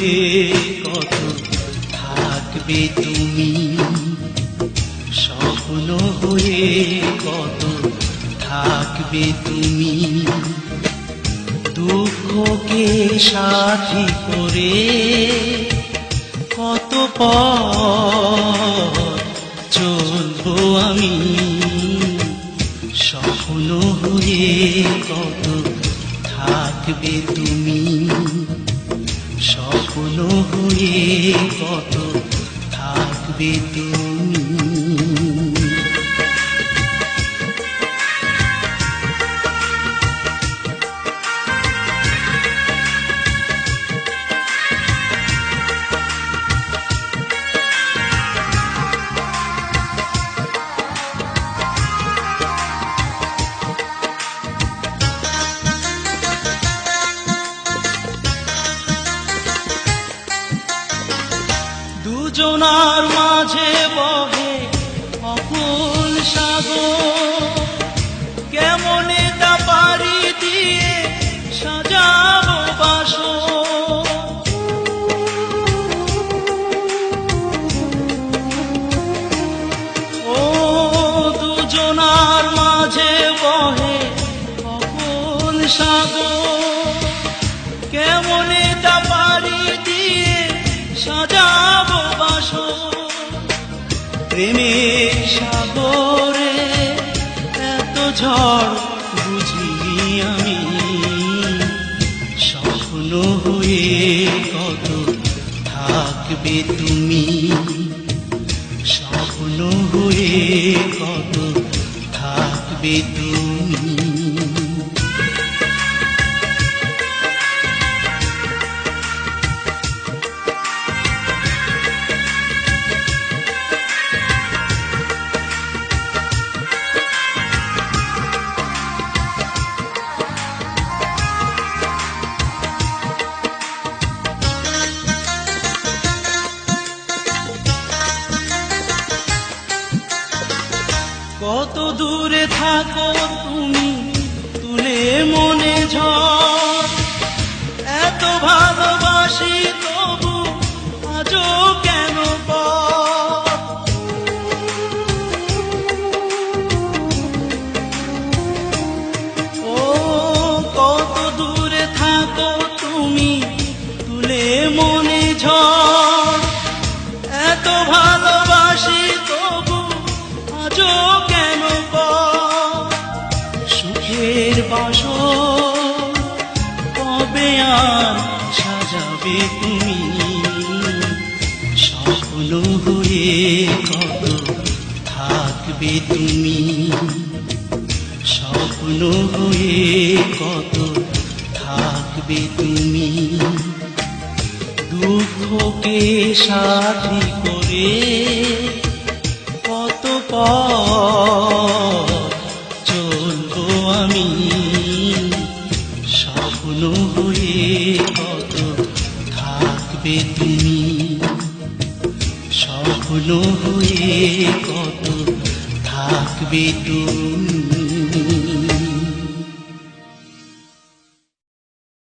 হয়ে কত থাকবে তুমি, স্বপ্ন হয়ে কত থাকবে তুমি, দুঃখকে সাথী করে কত পথ চলবো আমি, স্বপ্ন হয়ে কত থাকবে তুমি, স্বপ্ন হয়ে কত থাকবে তুমি। দুজনার মাঝে বহে অকুল সাগর, কেমনে তা পাড়ি দিয়ে সাজাবো বাসর। ও দুজনার মাঝে বহে অকুল সাগর, কেমনে তা পাড়ি দিয়ে সাজাবো বাসর। প্রেমের সাগরে এত ঝড় বুঝিনি আমি, স্বপ্ন হয়ে কত থাকবে তুমি, স্বপ্ন হয়ে কত থাকবে তুমি। কত দূরে থাকো তুমি তুলে মনে ঝড়, এত ভালোবাসি তবু আজও কেন পর। ও কত দূরে থাকো তুমি তুলে মনে ঝড়, এত ভালোবাসি তবু আজও কেন পর। সুখের বাসর কবে আর সাজাবে তুমি, স্বপ্ন হয়ে কত থাকবে তুমি, স্বপ্ন হয়ে কত থাকবে তুমি, দুঃখকে সাথী করে কত পথ চলবো আমি, স্বপ্ন হয়ে কত থাকবে তুমি, স্বপ্ন হয়ে কত থাকবে তুমি।